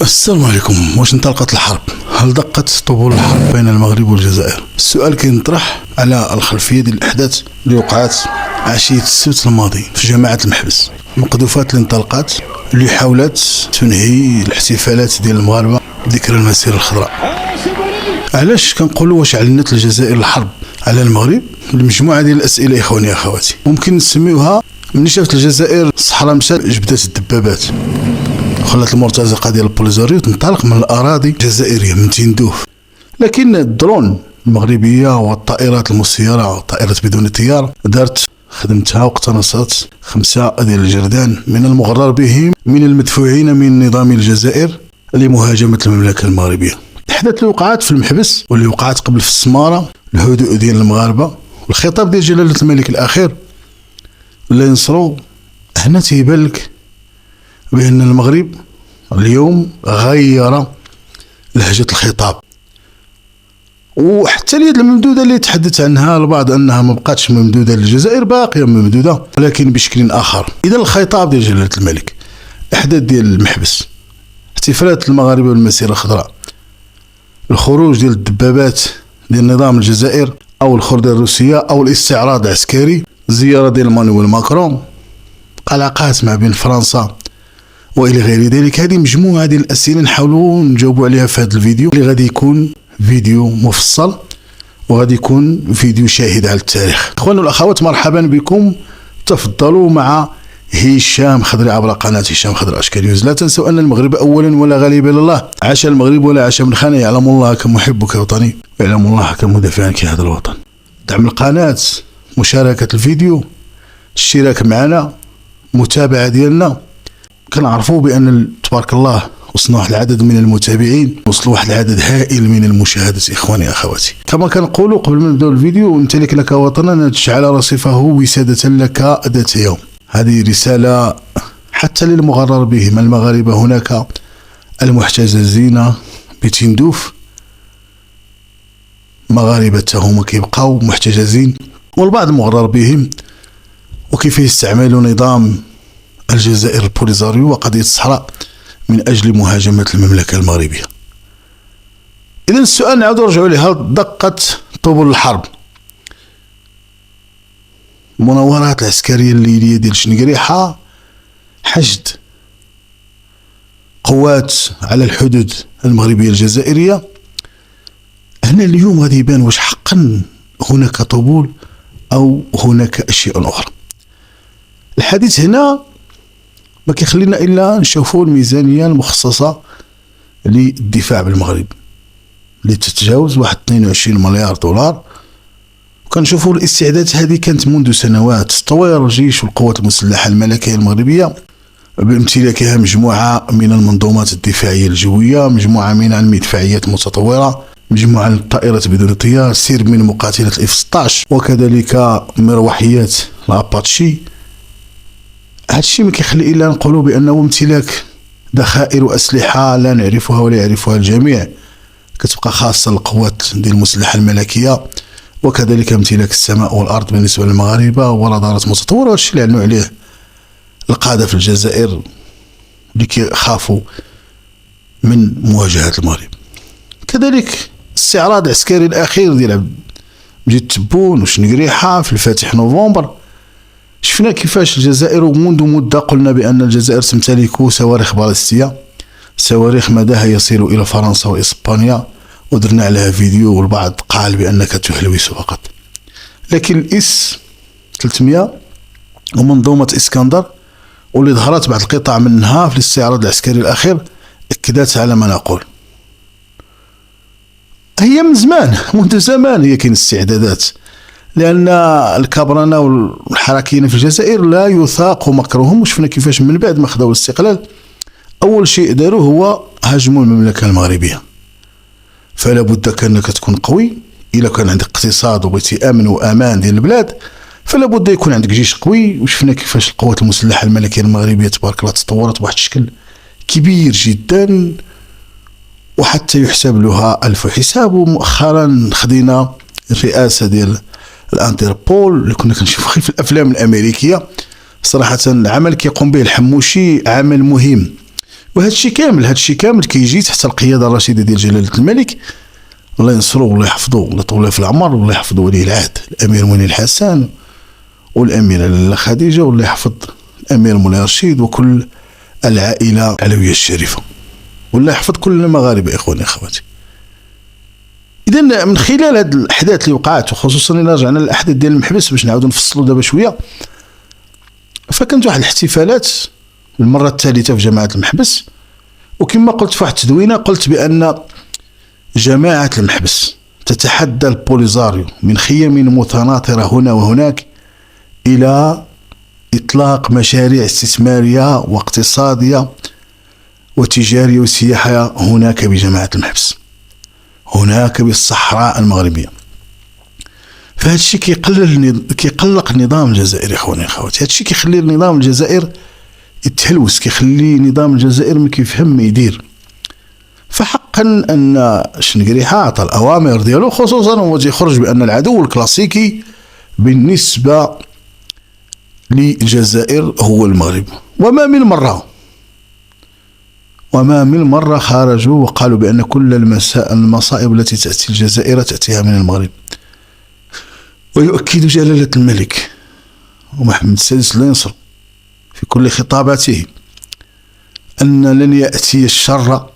السلام عليكم. واش انطلقت الحرب؟ هل دقت طبول الحرب بين المغرب والجزائر؟ السؤال كينطرح على الخلفيه ديال الاحداث اللي وقعت عشيه السبت الماضي في جماعه المحبس، المقذوفات اللي انطلقت اللي حاولت تنهي الاحتفالات ديال المغاربه ذكرى المسيره الخضراء. علاش كنقولوا واش علنت الجزائر الحرب على المغرب؟ المجموعه ديال الاسئله اخواني اخواتي ممكن نسميوها ملي شافت الجزائر الصحراء مشات جبدات الدبابات، خلات المرتزقه ديال البوليزاريو تنطلق من الاراضي الجزائريه من تندوف. لكن الدرون المغربيه والطائرات المسيره والطائرات بدون طيار دارت خدمتها واقتنصت 5 ديال الجردان من المغرر بهم من المدفوعين من نظام الجزائر لمهاجمه المملكه المغربيه. الاحداث اللي وقعت في المحبس واللي وقعت قبل في السماره، الهدوء ديال المغاربه والخطاب ديال جلاله الملك الاخير اللي ينصروا، هنا تيبان لك بأن المغرب اليوم غير لهجة الخطاب. وحتى اليد الممدودة اللي تحدث عنها البعض أنها ما بقاتش ممدودة للجزائر، باقية ممدودة ولكن بشكل آخر. إذا الخطاب ديال جلالة الملك، الأحداث ديال المحبس، احتفالات المغاربة بالمسيرة الخضراء، الخروج ديال الدبابات ديال نظام الجزائر أو الخردة الروسية أو الاستعراض العسكري، الزيارة ديال مانويل ماكرون، علاقات ما بين فرنسا والى غير ذلك. هذه مجموعه ديال الاسئله نحاولوا نجاوبوا عليها في هذا الفيديو اللي غادي يكون فيديو مفصل وغادي يكون فيديو شاهد على التاريخ. اخواننا والاخوات، مرحبا بكم، تفضلوا مع هشام خضري عبر قناه هشام خضري اشكال نيوز. لا تنسوا ان المغرب اولا ولا غالب الا الله، عاش المغرب ولا عاش من خان، يعلم الله كمحبك وطني ويعلم الله كمدافع عنك هذا الوطن. دعم القناه، مشاركه الفيديو، الاشتراك معنا، متابعه ديالنا. كنعرفوا بان تبارك الله وصلنا واحد العدد من المتابعين، وصلوا واحد العدد هائل من المشاهدات اخواني اخواتي. كما كنقولوا قبل ما نبداو الفيديو، نمتلك لك وطنا تجعل رصيفه وسادة لك ذات يوم. هذه رساله حتى للمغرر بهم المغاربه هناك المحتجزين بتندوف، مغاربه هما كيبقاو محتجزين والبعض مغرر بهم، وكيف يستعملوا نظام الجزائر البوليزاريو وقضية الصحراء من أجل مهاجمة المملكة المغربية. إذن السؤال نعود نرجعوا ليه، هل دقت طبول الحرب؟ المناورات العسكرية الليلية ديال شنقريحة، حشد قوات على الحدود المغربية الجزائرية. هنا اليوم غادي يبان واش حقا هناك طبول أو هناك أشياء أخرى. الحديث هنا ما كيخلينا الا نشوفوا الميزانيه المخصصه للدفاع بالمغرب اللي تتجاوز واحد 22 مليار دولار، وكنشوفوا الاستعدادات هذه كانت منذ سنوات. تطوير الجيش والقوات المسلحه الملكيه المغربيه بامتلاكها مجموعه من المنظومات الدفاعيه الجويه، مجموعه من المدفعيات المتطوره، مجموعه من الطائرات بدون طيار، سير من مقاتلات الاف 16 وكذلك مروحيات الاباتشي. هذا الشيء ما كيخلي الا نقولوا بانه امتلاك ذخائر واسلحه لا نعرفها ولا يعرفها الجميع، كتبقى خاصه للقوات ديال المسلحه الملكيه، وكذلك امتلاك السماء والارض بالنسبه للمغاربه ورادارات متطوره. وهذا الشيء اللي عنوا عليه القاده في الجزائر اللي كيخافوا من مواجهه المغرب. كذلك الاستعراض العسكري الاخير ديال مجد تبون وشنقريحه في الفاتح نوفمبر، شفنا كيفاش الجزائر ومنذ مدة قلنا بأن الجزائر تمتلك صواريخ باليستية، صواريخ مداها يصل إلى فرنسا وإسبانيا، ودرنا عليها فيديو والبعض قال بأنك تهلوس فقط. لكن الإس 300 ومنظومة إسكندر واللي ظهرت بعض القطع منها في الاستعراض العسكري الأخير أكدت على ما نقول. هي من زمان، منذ زمان هي كاين استعدادات، لأن الكابرنة والحركيين في الجزائر لا يثاق مكرهم. وشفنا كيفاش من بعد ما خداو الاستقلال أول شيء داروا هو هاجموا المملكة المغربية. فلا بد كأنك تكون قوي، إلا كان عندك اقتصاد وبغيتي أمن وأمان ديال البلاد فلا بد يكون عندك جيش قوي. وشفنا كيفاش القوات المسلحة الملكية المغربية تبارك الله تطورت بواحد الشكل كبير جدا، وحتى يحسب لها ألف حساب. ومؤخرا خدينا الرئاسة ديال الانتربول اللي كنا كنشوفوا في الافلام الامريكيه. صراحه العمل كيقوم به الحموشي عمل مهم، وهذا الشيء كامل كيجي تحت القياده الرشيده ديال جلاله الملك، الله ينصرو والله يحفظو والله يطول في العمر والله يحفظ ولي العهد الامير منير الحسن والاميره لاله خديجه، والله يحفظ الامير مولاي رشيد وكل العائله العلويه الشريفه، والله يحفظ كل المغاربه اخواني اخواتي. اذا من خلال هذه الاحداث اللي وقعت، وخصوصا الا رجعنا للاحداث ديال المحبس باش نعاودوا نفصلوا دابا شويه، فكانت واحد الاحتفالات المره الثالثه في جماعه المحبس، وكما قلت في واحد التدوينه قلت بان جماعه المحبس تتحدى البوليزاريو من خيم متناثره هنا وهناك الى اطلاق مشاريع استثماريه واقتصاديه وتجاريه وسياحيه هناك بجماعه المحبس، هناك بالصحراء المغربيه. فهذا الشيء كيقلق النظام الجزائري اخواني اخواتي. هذا الشيء كيخلي النظام الجزائر يتهلوس، كيخلي نظام الجزائر ما كيفهم ما يدير. فحقا ان شنقريحه عطى الاوامر ديالو، خصوصا هو تيخرج بان العدو الكلاسيكي بالنسبه للجزائر هو المغرب، وما من مره خرجوا وقالوا بان كل المصائب التي تاتي الجزائر تاتيها من المغرب. ويؤكد جلاله الملك ومحمد السادس الله ينصر في كل خطاباته أن لن يأتي الشر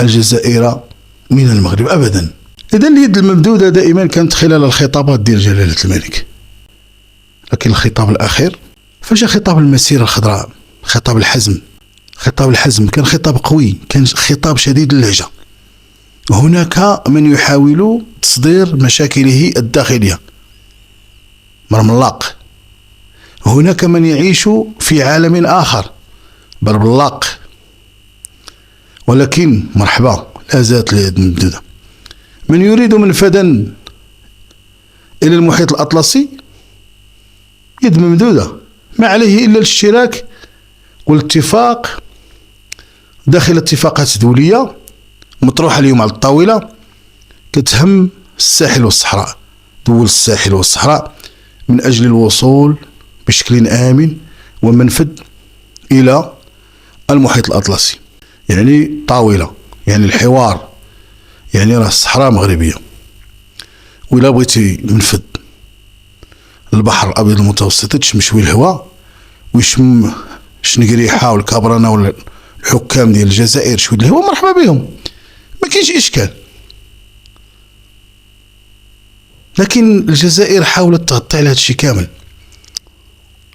الجزائر من المغرب أبدا. إذن اليد الممدودة دائما كانت خلال الخطابات ديال جلالة الملك، لكن الخطاب الأخير فجاء خطاب المسيرة الخضراء، خطاب الحزم كان خطاب قوي، كان خطاب شديد اللهجة. هناك من يحاول تصدير مشاكله الداخلية مرملاق، هناك من يعيش في عالم آخر بربلاق، ولكن مرحبا لا زالت اليد ممدودة. من يريد منفذا إلى المحيط الأطلسي يد ممدودة، ما عليه إلا الاشتراك والاتفاق داخل اتفاقات دولية مطروحة اليوم على الطاولة كتهم الساحل والصحراء، دول الساحل والصحراء، من أجل الوصول بشكل آمن ومنفذ إلى المحيط الأطلسي. يعني طاولة، يعني الحوار، يعني راه الصحراء مغربية، وإلا بغيتي منفذ البحر الأبيض المتوسط تشمشوي الهواء ويشم شنقريحة والكابرانة ولا الحكام ديال الجزائر شويه الهواء، مرحبا بهم، ما كاينش إشكال. لكن الجزائر حاولت تغطي على هذا الشيء كامل،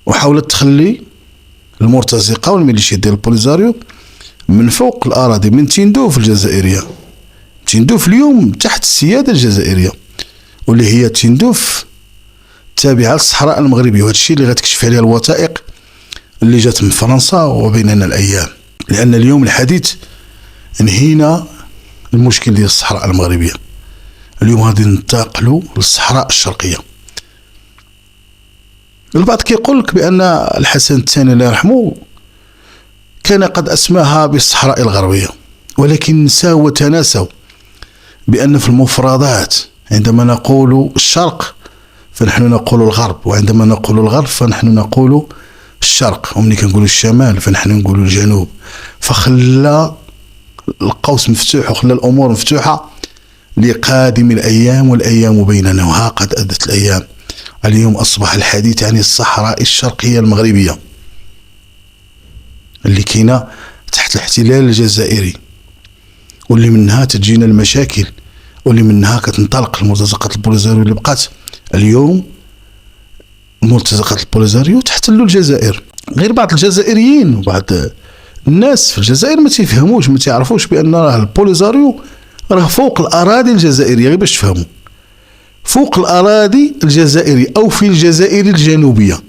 وحاولت تخلي المرتزقة والميليشيات ديال البوليزاريو من فوق الأراضي، من تندوف الجزائرية. تندوف اليوم تحت السيادة الجزائرية، واللي هي تندوف تابعة للصحراء المغربية، وهذا الشيء اللي غتكشف عليه الوثائق اللي جات من فرنسا وبيننا الأيام. لأن اليوم الحديث انهينا المشكل ديال الصحراء المغربية، اليوم غادي ننتقلوا للصحراء الشرقية. البعض كيقول لك بأن الحسن الثاني الله يرحمه كان قد أسماها بالصحراء الغربية، ولكن نساو وتناسوا بأن في المفردات عندما نقول الشرق فنحن نقول الغرب، وعندما نقول الغرب فنحن نقول الشرق، ومني كنقولوا الشمال فنحن نقول الجنوب. فخلى القوس مفتوح وخلى الأمور مفتوحة لقادم الأيام، والأيام بيننا، وها قد أدت الأيام. اليوم أصبح الحديث عن الصحراء الشرقية المغربية اللي كاينة تحت الاحتلال الجزائري، واللي منها تجينا المشاكل، واللي منها كتنطلق المرتزقات البوليزاريو اللي بقات. اليوم مرتزقات البوليزاريو تحتلوا الجزائر. غير بعض الجزائريين وبعض الناس في الجزائر ما تيفهموش، ما تعرفوش بأن راه البوليزاريو راه فوق الأراضي الجزائرية. غير باش تفهموا، فوق الأراضي الجزائرية أو في الجزائر الجنوبية.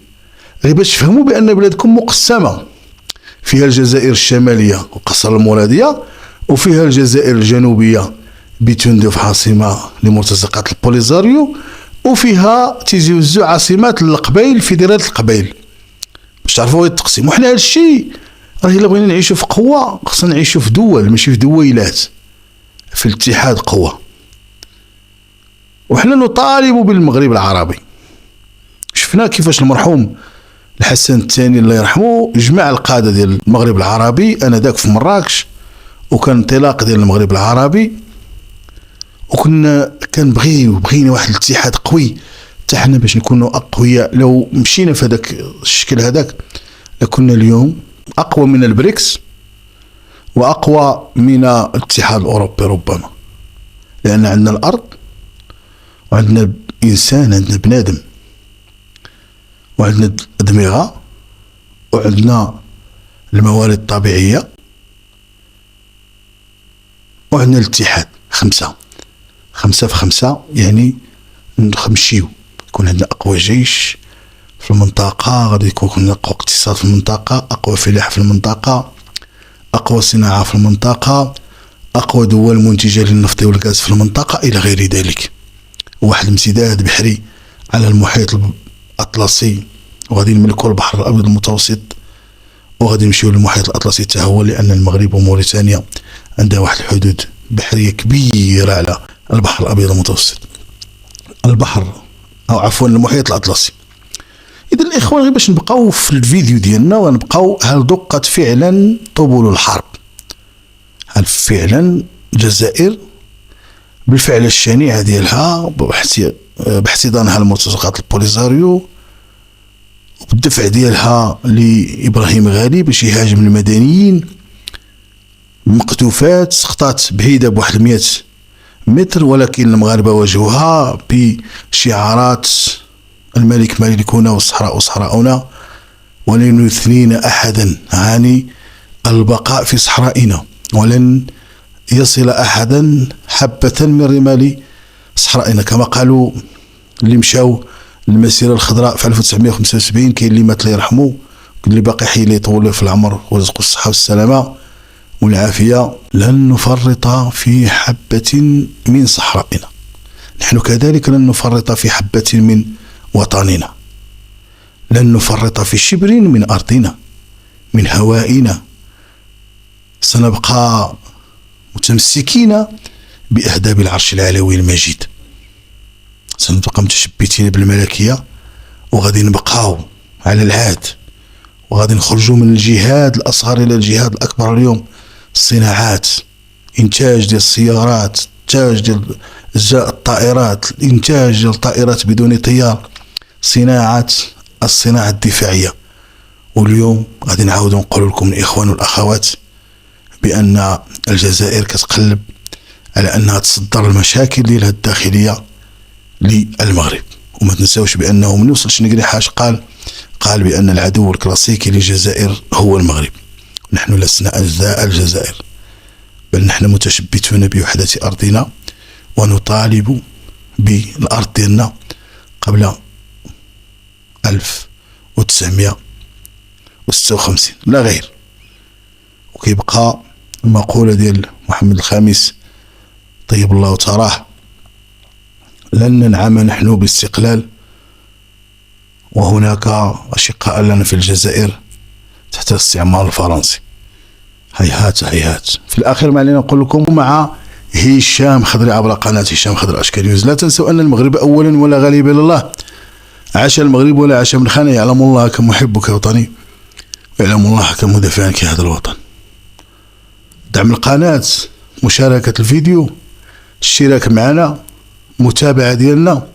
غير باش تفهموا بأن بلادكم مقسمة، فيها الجزائر الشمالية وقصر المرادية، وفيها الجزائر الجنوبية بتندوف عاصمة لمرتزقات البوليزاريو، وفيها تيزوزو عاصمات القبائل في ديرات القبائل، باش تعرفوا التقسيم. وحنا هذا الشيء راه إلا بغينا نعيشوا في قوة خصنا نعيشوا في دول ماشي في دويلات، في الاتحاد قوة. وحنا نطالب بالمغرب العربي. شفنا كيفاش المرحوم الحسن الثاني الله يرحمه جمع القادة ديال المغرب العربي انذاك في مراكش، وكان انطلاق ديال المغرب العربي، وكنا بغينا واحد الاتحاد قوي حتى حنا باش نكونوا اقوياء. لو مشينا في هذاك الشكل هذاك لكنا اليوم اقوى من البريكس واقوى من الاتحاد الاوروبي ربما، لان عندنا الارض وعندنا الانسان، عندنا بنادم وعندنا الادمغه وعندنا الموارد الطبيعيه وعندنا الاتحاد. خمسة في خمسة يعني نمشيو، يكون عندنا أقوى جيش في المنطقة، غادي يكون عندنا أقوى اقتصاد في المنطقة، أقوى فلاحة في المنطقة، أقوى صناعة في المنطقة، أقوى دول منتجة للنفط والغاز في المنطقة إلى غير ذلك. واحد امتداد بحري على المحيط الأطلسي، وغادي نملكوا البحر الأبيض المتوسط، وغادي نمشيو للمحيط الأطلسي حتى هو، لأن المغرب وموريتانيا عندها واحد الحدود بحرية كبيرة على البحر الأبيض المتوسط، المحيط الأطلسي. إذا الإخوان غير باش نبقاو في الفيديو ديالنا ونبقاو، هل دقت فعلا طبول الحرب؟ هل فعلا الجزائر بالفعل الشنيعة ديالها باحتضانها لمرتزقات البوليزاريو وبالدفع ديالها لإبراهيم غالي باش يهاجم المدنيين مقذوفات سقطات بعيدة بواحد 100 متر، ولكن المغاربة واجهوها بشعارات الملك ملكنا والصحراء صحراؤنا ولن يثنينا أحدا عن البقاء في صحرائنا، ولن يصل أحدا حبة من رمال صحرائنا، كما قالوا اللي مشاو المسيرة الخضراء في 1975. كاين اللي مات الله يرحمه، اللي باقي حي اللي يطول في العمر ورزقه الصحة والسلامة والعافية. لن نفرط في حبة من صحرائنا، نحن كذلك لن نفرط في حبة من وطننا، لن نفرط في شبر من أرضنا من هوائنا، سنبقى متمسكين بأهداب العرش العلوي المجيد، سنبقى متشبتين بالملكية، وغادي نبقاو على العهد، وغادي نخرجوا من الجهاد الأصغر إلى الجهاد الأكبر. اليوم الصناعات، إنتاج ديال السيارات، إنتاج ديال الطائرات، إنتاج ديال الطائرات بدون طيار، الصناعة الدفاعية. واليوم غادي نعاودوا نقول لكم الإخوان والأخوات بأن الجزائر كتقلب على أنها تصدر المشاكل ديالها الداخلية للمغرب. وما تنساوش بأنه من يوصل شنقري حاج قال بأن العدو الكلاسيكي للجزائر هو المغرب. نحن لسنا أجزاء الجزائر، بل نحن متشبتون بوحدة أرضنا، ونطالب بالأرض ديالنا قبل 1956 لا غير. وكيبقى المقولة ديال محمد الخامس طيب الله تراه: لن ننعم نحن بالاستقلال وهناك أشقاء لنا في الجزائر تحت الاستعمار الفرنسي. هيهات هيهات. في الأخير ما علينا نقول لكم مع هشام خضري عبر قناة هشام خضر أشكال نيوز. لا تنسوا أن المغرب أولا ولا غالب إلا الله. عاش المغرب ولا عاش من خانة. يعلم الله كم محبك وطني، ويعلم الله كم مدافع عنك هذا الوطن. دعم القناة، مشاركة الفيديو، الاشتراك معنا، متابعة ديالنا،